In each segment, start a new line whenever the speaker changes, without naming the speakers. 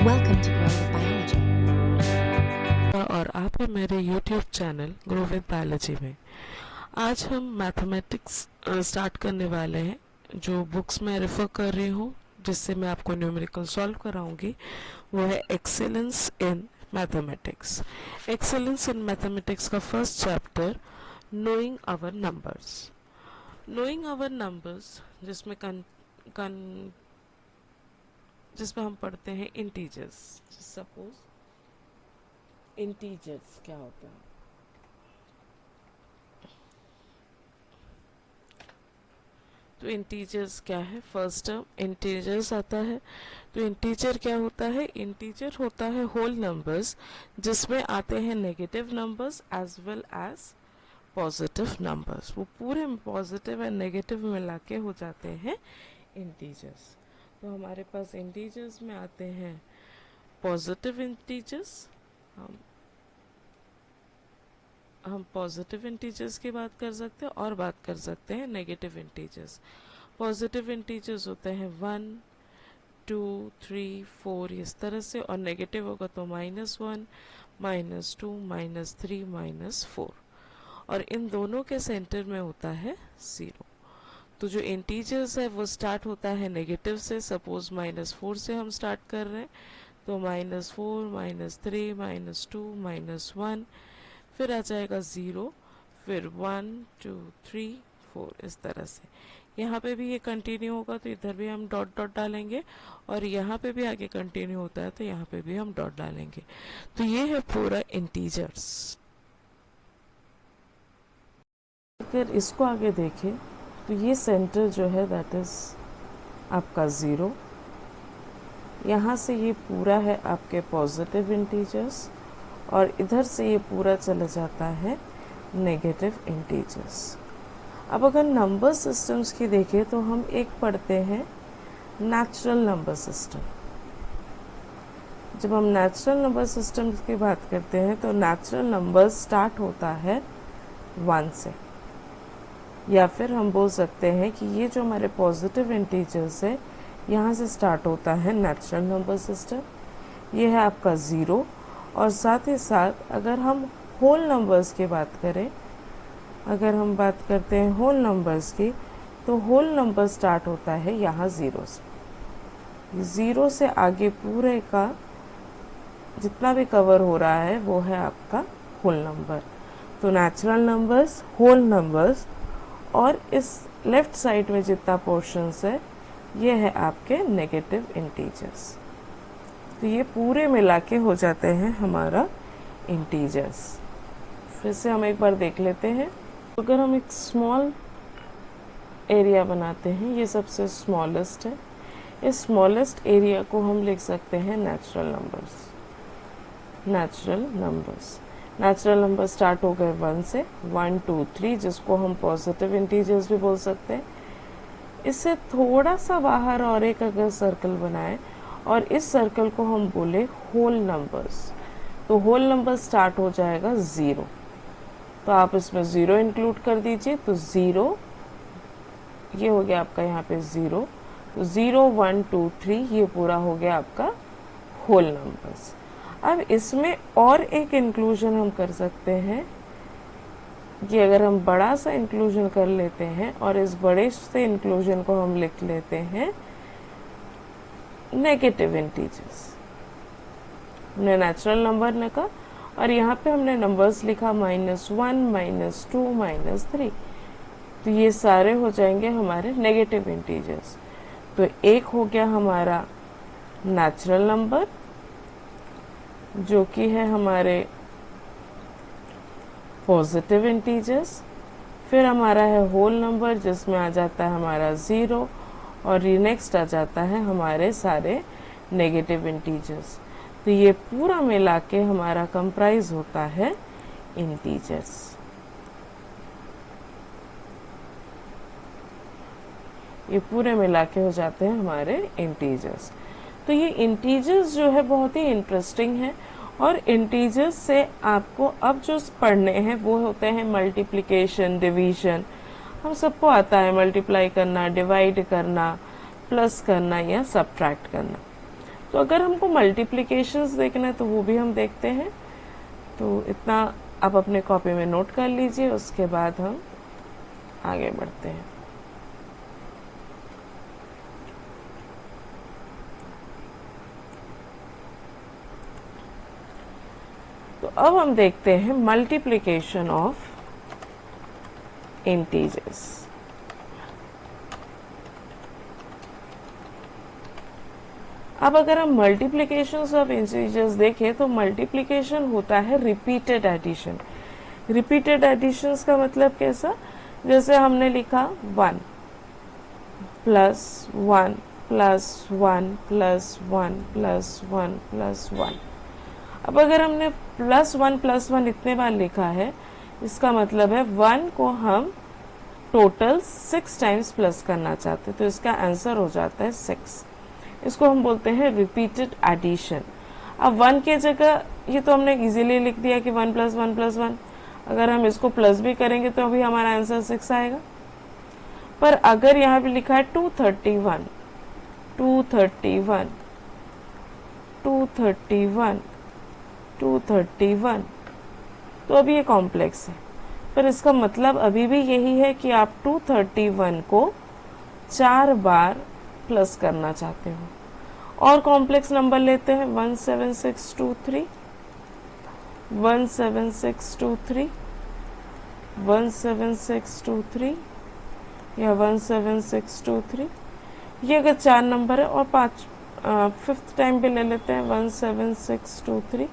Welcome to Grow with Biology.
और आप हैं मेरे YouTube channel grow with biology में। आज हम मैथमेटिक्स स्टार्ट करने वाले हैं। जो बुक्स मैं रेफर कर रही हूँ जिससे मैं आपको न्यूमेरिकल सॉल्व कराऊंगी वो है excellence in mathematics. Excellence in mathematics का first chapter knowing our numbers. Knowing our numbers जिसमें हम पढ़ते हैं इंटीजर्स। सपोज इंटीजर्स क्या होता है, तो इंटीजर्स क्या है, फर्स्ट टर्म इंटीजर्स आता है। तो इंटीजर क्या होता है, इंटीजर होता है होल नंबर्स जिसमें आते हैं negative numbers as well as positive numbers. वो पूरे पॉजिटिव एंड नेगेटिव मिला के हो जाते हैं इंटीजर्स। तो हमारे पास इंटीजर्स में आते हैं पॉजिटिव इंटीजर्स। हम पॉजिटिव इंटीजर्स की बात कर सकते हैं और बात कर सकते हैं नेगेटिव इंटीजर्स। पॉजिटिव इंटीजर्स होते हैं 1, 2, 3, 4 इस तरह से, और नेगेटिव होगा तो -1, -2, -3, -4, और इन दोनों के सेंटर में होता है 0। तो जो इंटीजर्स है वो स्टार्ट होता है नेगेटिव से। सपोज -4 से हम स्टार्ट कर रहे हैं तो -4, -3, -2, -1, फिर आ जाएगा 0, फिर 1, 2, 3, 4 इस तरह से। यहाँ पे भी ये कंटिन्यू होगा तो इधर भी हम डॉट डॉट डालेंगे, और यहाँ पे भी आगे कंटिन्यू होता है तो यहाँ पे भी हम डॉट डालेंगे। तो ये है पूरा इंटीजर्स। अगर इसको आगे देखें तो ये सेंटर जो है दैट इज आपका 0। यहाँ से ये पूरा है आपके पॉजिटिव इंटीजर्स, और इधर से ये पूरा चला जाता है नेगेटिव इंटीजर्स। अब अगर नंबर सिस्टम्स की देखें तो हम एक पढ़ते हैं नेचुरल नंबर सिस्टम। जब हम नेचुरल नंबर सिस्टम की बात करते हैं तो नेचुरल नंबर स्टार्ट होता है 1 से, या फिर हम बोल सकते हैं कि ये जो हमारे पॉजिटिव इंटीजर्स है यहाँ से स्टार्ट होता है नेचुरल नंबर सिस्टम। ये है आपका 0, और साथ ही साथ अगर हम होल नंबर्स की बात करें, अगर हम बात करते हैं होल नंबर्स की, तो होल नंबर स्टार्ट होता है यहाँ 0 से। 0 से आगे पूरे का जितना भी कवर हो रहा है वो है आपका होल नंबर। तो नेचुरल नंबर्स, होल नंबर्स, और इस लेफ्ट साइड में जितना पोर्शंस है ये है आपके नेगेटिव इंटीजर्स। तो ये पूरे मिला के हो जाते हैं हमारा इंटीजर्स। फिर से हम एक बार देख लेते हैं। अगर हम एक स्मॉल एरिया बनाते हैं, ये सबसे स्मॉलेस्ट है, इस स्मॉलेस्ट एरिया को हम लिख सकते हैं natural numbers. Natural numbers, natural number start हो गए 1 से, 1, 2, 3, जिसको हम पॉजिटिव इंटीजर्स भी बोल सकते हैं। इससे थोड़ा सा बाहर और एक अगर सर्कल बनाए और इस सर्कल को हम बोले होल नंबर्स, तो होल नंबर स्टार्ट हो जाएगा 0। तो आप इसमें 0 इंक्लूड कर दीजिए, तो 0 ये हो गया आपका यहाँ पे 0। तो 0, 1, 2, 3 ये पूरा हो गया आपका होल नंबर्स। अब इसमें और एक इंक्लूजन हम कर सकते हैं कि अगर हम बड़ा सा इंक्लूजन कर लेते हैं और इस बड़े से इंक्लूजन को हम लिख लेते हैं नेगेटिव इंटीजर्स। हमने नेचुरल नंबर लिखा और यहाँ पे हमने नंबर्स लिखा -1, -2, -3, तो ये सारे हो जाएंगे हमारे नेगेटिव इंटीजर्स। तो एक हो गया हमारा नेचुरल नंबर जो कि है हमारे पॉजिटिव इंटीजर्स, फिर हमारा है होल नंबर जिसमें आ जाता है हमारा 0, और ये नेक्स्ट आ जाता है हमारे सारे नेगेटिव इंटीजर्स। तो ये पूरा मिला के हमारा कंप्राइज होता है इंटीजर्स। ये पूरे मिला के हो जाते हैं हमारे इंटीजर्स। तो ये इंटीजर्स जो है बहुत ही इंटरेस्टिंग है, और इंटीजर्स से आपको अब जो पढ़ने हैं वो होते हैं मल्टीप्लिकेशन, डिवीजन। हम सबको आता है मल्टीप्लाई करना, डिवाइड करना, प्लस करना या सब्ट्रैक्ट करना। तो अगर हमको मल्टीप्लिकेशंस देखना है तो वो भी हम देखते हैं। तो इतना आप अपने कॉपी में नोट कर लीजिए, उसके बाद हम आगे बढ़ते हैं। तो अब हम देखते हैं मल्टीप्लिकेशन ऑफ इंटीजर्स। अब अगर हम मल्टीप्लिकेशंस ऑफ इंटीजर्स देखें तो मल्टीप्लिकेशन होता है रिपीटेड एडिशन। रिपीटेड एडिशंस का मतलब कैसा, जैसे हमने लिखा 1 plus 1 plus 1 plus 1 plus 1 plus 1। अब अगर हमने प्लस 1 इतने बार लिखा है, इसका मतलब है 1 को हम टोटल 6 टाइम्स प्लस करना चाहते हैं, तो इसका आंसर हो जाता है 6। इसको हम बोलते हैं रिपीटेड एडिशन। अब 1 के जगह ये तो हमने इजीली लिख दिया कि 1 प्लस 1 प्लस 1, अगर हम इसको प्लस भी करेंगे तो अभी हमारा आंसर 6 आएगा। पर अगर यहाँ पे लिखा है 231 231 231 231, तो अभी ये कॉम्प्लेक्स है, पर इसका मतलब अभी भी यही है कि आप 231 को 4 बार प्लस करना चाहते हो। और कॉम्प्लेक्स नंबर लेते हैं 17623 17623 17623 या 17623। ये अगर 4 नंबर है, और 5th टाइम पे ले लेते हैं 17623,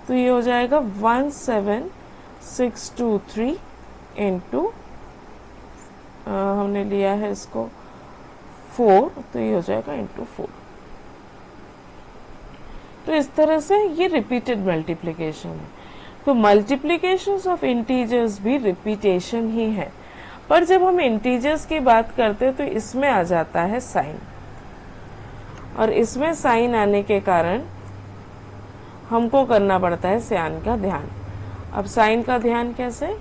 तो ये हो जाएगा 17623 इंटू हमने लिया है इसको 4, तो ये हो जाएगा इंटू 4। तो इस तरह से ये रिपीटेड मल्टीप्लिकेशन है। तो मल्टीप्लिकेशंस ऑफ इंटीजर्स भी रिपीटेशन ही है, पर जब हम इंटीजर्स की बात करते हैं तो इसमें आ जाता है साइन, और इसमें साइन आने के कारण हमको करना पड़ता है साइन का ध्यान। अब साइन का ध्यान कैसे,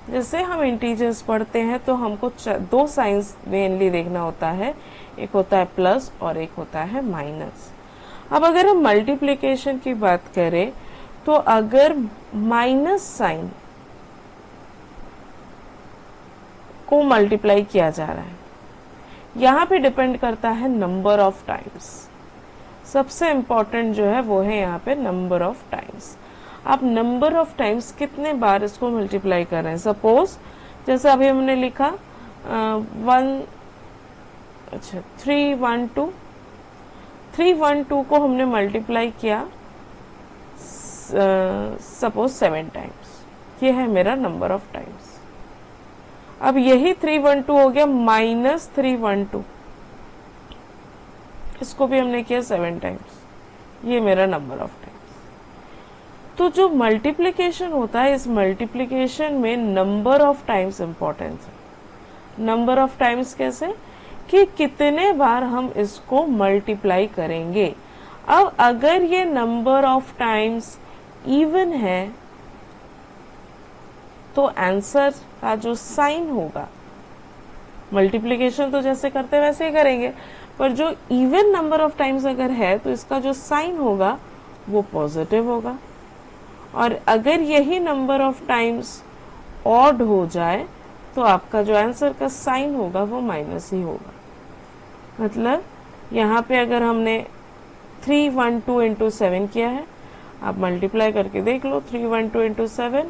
जैसे हम इंटीजर्स पढ़ते हैं तो हमको 2 साइंस मेनली देखना होता है, एक होता है प्लस और एक होता है माइनस। अब अगर हम मल्टीप्लिकेशन की बात करें तो अगर माइनस साइन को मल्टीप्लाई किया जा रहा है, यहाँ पे डिपेंड करता है नंबर ऑफ टाइम्स। सबसे इम्पोर्टेंट जो है वो है यहाँ पे नंबर ऑफ टाइम्स। आप नंबर ऑफ टाइम्स कितने बार इसको मल्टीप्लाई कर रहे हैं। सपोज जैसे अभी हमने लिखा 312 को हमने मल्टीप्लाई किया सपोज 7 टाइम्स, ये है मेरा नंबर ऑफ टाइम्स। अब यही 312 हो गया माइनस 312, इसको भी हमने किया 7 टाइम्स, ये मेरा नंबर ऑफ टाइम्स। तो जो मल्टीप्लिकेशन होता है, इस मल्टीप्लिकेशन में नंबर ऑफ टाइम्स इंपॉर्टेंस है। नंबर ऑफ टाइम्स कैसे, कि कितने बार हम इसको मल्टीप्लाई करेंगे। अब अगर ये नंबर ऑफ टाइम्स इवन है तो आंसर का जो साइन होगा, मल्टीप्लिकेशन तो जैसे करते हैं वैसे ही करेंगे, पर जो इवन नंबर ऑफ टाइम्स अगर है तो इसका जो साइन होगा वो पॉजिटिव होगा। और अगर यही नंबर ऑफ टाइम्स ऑड हो जाए तो आपका जो आंसर का साइन होगा वो माइनस ही होगा। मतलब यहाँ पे अगर हमने 312 इंटू 7 किया है, आप मल्टीप्लाई करके देख लो 312 इंटू 7।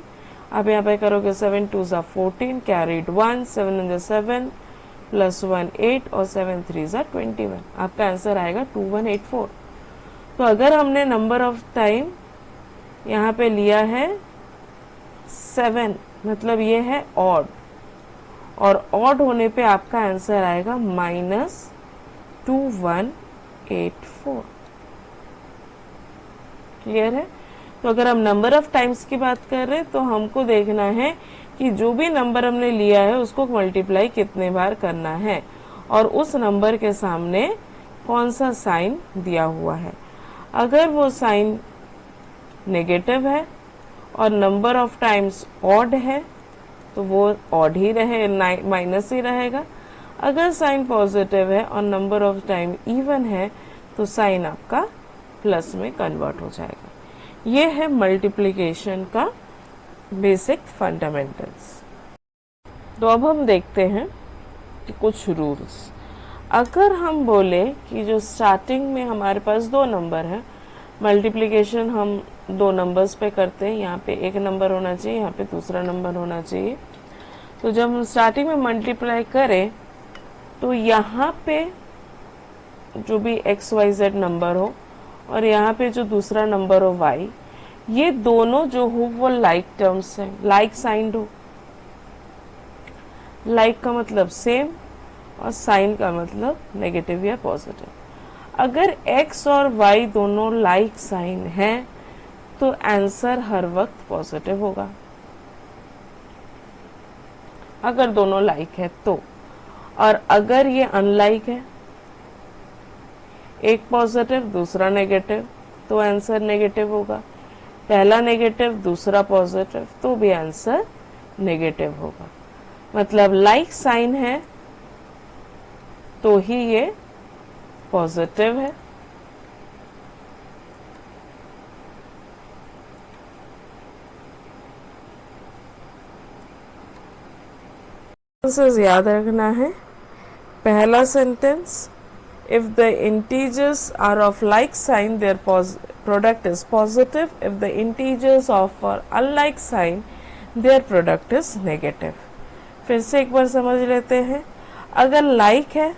आप यहाँ पे करोगे 7 2 ज़ा 14, कैरीड 1, 7 7 प्लस 1 8 और 7 3 ज़ा 21। आपका आंसर आएगा 2184। तो अगर हमने नंबर ऑफ टाइम यहाँ पे लिया है 7, मतलब ये है ऑड, और ऑड होने पे आपका आंसर आएगा -2184। क्लियर है। तो अगर हम नंबर ऑफ टाइम्स की बात कर रहे हैं तो हमको देखना है कि जो भी नंबर हमने लिया है उसको मल्टीप्लाई कितने बार करना है, और उस नंबर के सामने कौन सा साइन दिया हुआ है। अगर वो साइन नेगेटिव है और नंबर ऑफ टाइम्स ऑड है तो वो ऑड ही रहे, माइनस ही रहेगा। अगर साइन पॉजिटिव है और नंबर ऑफ टाइम इवन है तो साइन आपका प्लस में कन्वर्ट हो जाएगा। ये है मल्टीप्लिकेशन का बेसिक फंडामेंटल्स। तो अब हम देखते हैं कि कुछ रूल्स। अगर हम बोले कि जो स्टार्टिंग में हमारे पास दो नंबर है, मल्टीप्लिकेशन हम दो नंबर्स पे करते हैं, यहाँ पे एक नंबर होना चाहिए, यहाँ पे दूसरा नंबर होना चाहिए। तो जब हम स्टार्टिंग में मल्टीप्लाई करें तो यहाँ पे जो भी एक्स वाई जेड नंबर हो और यहाँ पे जो दूसरा नंबर हो वाई, ये दोनों जो हो वो लाइक टर्म्स है, लाइक साइंड हो। लाइक का मतलब सेम और साइन का मतलब नेगेटिव या पॉजिटिव। अगर x और y दोनों लाइक साइन है तो आंसर हर वक्त पॉजिटिव होगा, अगर दोनों लाइक है तो। और अगर ये अनलाइक है, एक पॉजिटिव दूसरा नेगेटिव, तो आंसर नेगेटिव होगा। पहला नेगेटिव दूसरा पॉजिटिव, तो भी आंसर नेगेटिव होगा। मतलब लाइक साइन है तो ही ये पॉजिटिव है। याद रखना है। पहला sentence, if the integers are of like sign their product is positive, if the integers are unlike sign their product is negative। फिर से एक बार समझ लेते हैं। अगर like है,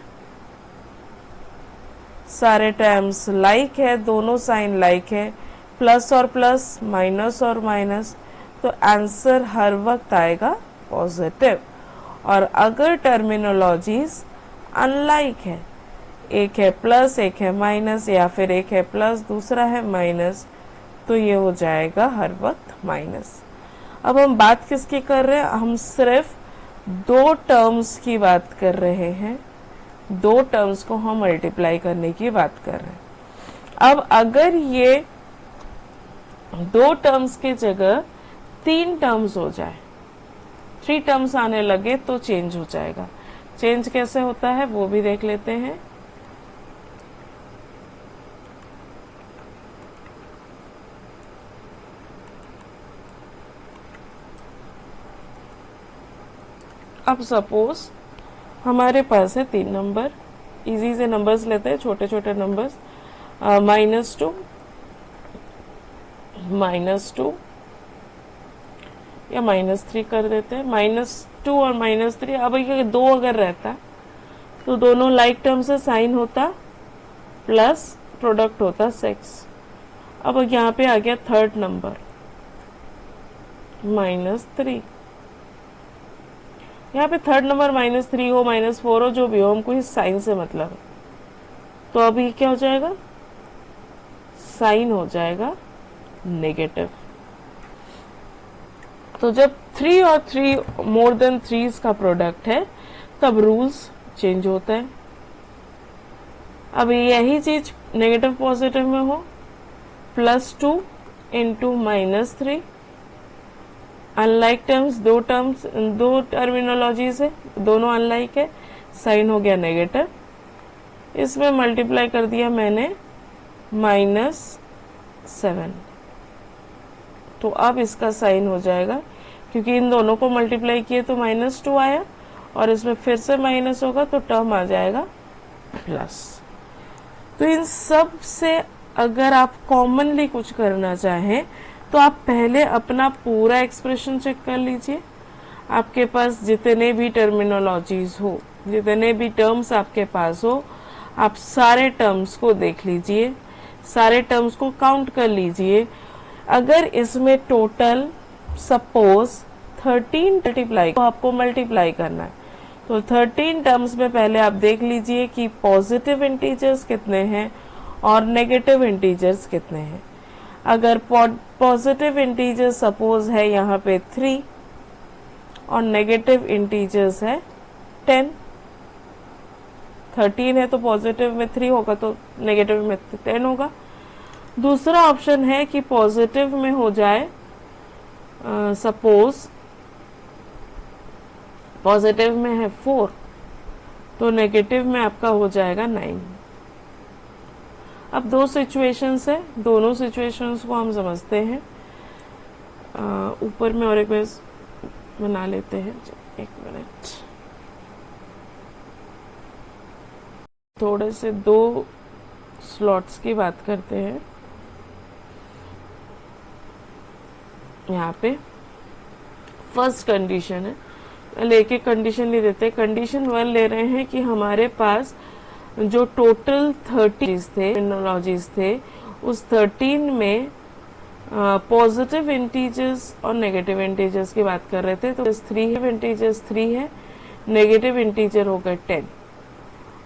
सारे टर्म्स like है, दोनों साइन like है, प्लस और प्लस माइनस और माइनस, तो आंसर हर वक्त आएगा पॉजिटिव। और अगर टर्मिनोलॉजीज अनलाइक है, एक है प्लस एक है माइनस, या फिर एक है प्लस दूसरा है माइनस, तो ये हो जाएगा हर वक्त माइनस। अब हम बात किसकी कर रहे हैं? हम सिर्फ दो टर्म्स की बात कर रहे हैं, दो टर्म्स को हम मल्टीप्लाई करने की बात कर रहे हैं। अब अगर ये दो टर्म्स की जगह तीन टर्म्स हो जाए, थ्री टर्म्स आने लगे, तो चेंज हो जाएगा। चेंज कैसे होता है वो भी देख लेते हैं। अब सपोज हमारे पास है तीन नंबर, इजी से नंबर्स लेते हैं, छोटे छोटे नंबर्स, -2, -2 या -3 कर देते हैं। -2 और -3, अब ये दो अगर रहता तो दोनों लाइक टर्म से साइन होता प्लस प्रोडक्ट होता 6। अब यहाँ पे आ गया थर्ड नंबर -3। यहाँ पे थर्ड नंबर -3 हो -4 हो, जो भी हो, हमको इस साइन से मतलब है। तो अभी क्या हो जाएगा? साइन हो जाएगा नेगेटिव। तो जब 3 और 3 मोर देन 3 का प्रोडक्ट है तब रूल्स चेंज होता है। अब यही चीज नेगेटिव पॉजिटिव में हो, +2 इंटू -3, अनलाइक टर्म्स, दो टर्मिनोलॉजीज है, दोनों अनलाइक है, साइन हो गया नेगेटिव। इसमें मल्टीप्लाई कर दिया मैंने -7, तो अब इसका साइन हो जाएगा, क्योंकि इन दोनों को मल्टीप्लाई किए तो -2 आया, और इसमें फिर से माइनस होगा तो टर्म आ जाएगा प्लस। तो इन सब से अगर आप कॉमनली कुछ करना चाहें तो आप पहले अपना पूरा एक्सप्रेशन चेक कर लीजिए। आपके पास जितने भी टर्मिनोलॉजीज हो, जितने भी टर्म्स आपके पास हो, आप सारे टर्म्स को देख लीजिए, सारे टर्म्स को काउंट कर लीजिए। अगर इसमें टोटल सपोज 13 मल्टीप्लाई, तो आपको मल्टीप्लाई करना है, तो 13 टर्म्स में पहले आप देख लीजिए कि पॉजिटिव इंटीजर्स कितने हैं और नेगेटिव इंटीजर्स कितने हैं। अगर पॉजिटिव इंटीजर्स सपोज है यहाँ पे 3 और नेगेटिव इंटीजर्स है 10, 13 है तो पॉजिटिव में 3 होगा तो नेगेटिव में 10 होगा। दूसरा ऑप्शन है कि पॉजिटिव में हो जाए, सपोज पॉजिटिव में है 4 तो नेगेटिव में आपका हो जाएगा 9। अब दो सिचुएशंस है, दोनों सिचुएशंस को हम समझते हैं। ऊपर में और एक बेस बना लेते हैं, एक मिनट। थोड़े से दो स्लॉट्स की बात करते हैं। यहाँ पे फर्स्ट कंडीशन है, लेके कंडीशन ले देते हैं। कंडीशन 1 ले रहे हैं कि हमारे पास जो टोटल 30 थे टर्मिनोलॉजीज थे, उस 13 में पॉजिटिव इंटीजर्स और नेगेटिव इंटीजर्स की बात कर रहे थे। तो 3 इंटीजर्स 3 है, नेगेटिव इंटीजर हो गए 10,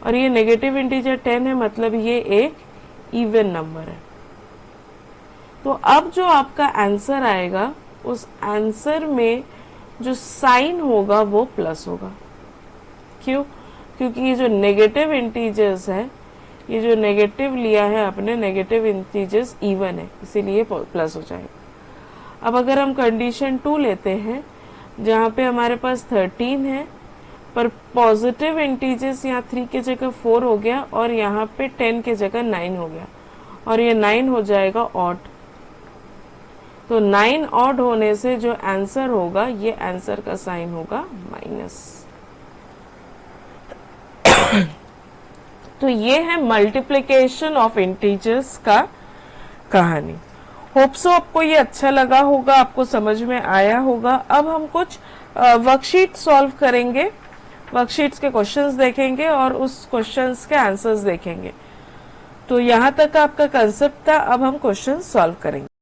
और ये नेगेटिव इंटीजर 10 है, मतलब ये एक इवन नंबर है। तो अब जो आपका आंसर आएगा, उस आंसर में जो साइन होगा वो प्लस होगा। क्यों? क्योंकि ये जो नेगेटिव इंटीजर्स है, ये जो नेगेटिव लिया है आपने, नेगेटिव इंटीजर्स इवन है, इसीलिए प्लस हो जाएगा। अब अगर हम कंडीशन 2 लेते हैं, जहाँ पे हमारे पास 13 है, पर पॉजिटिव इंटीजर्स यहाँ 3 के जगह 4 हो गया, और यहाँ पे 10 के जगह 9 हो गया, और ये 9 हो जाएगा ऑड। तो 9 ऑड होने से जो आंसर होगा, ये आंसर का साइन होगा माइनस। तो ये है मल्टीप्लिकेशन ऑफ इंटीजर्स का कहानी। होप सो आपको ये अच्छा लगा होगा, आपको समझ में आया होगा। अब हम कुछ वर्कशीट सॉल्व करेंगे, वर्कशीट्स के क्वेश्चंस देखेंगे और उस क्वेश्चंस के आंसर्स देखेंगे। तो यहाँ तक आपका कंसेप्ट था, अब हम क्वेश्चन सॉल्व करेंगे।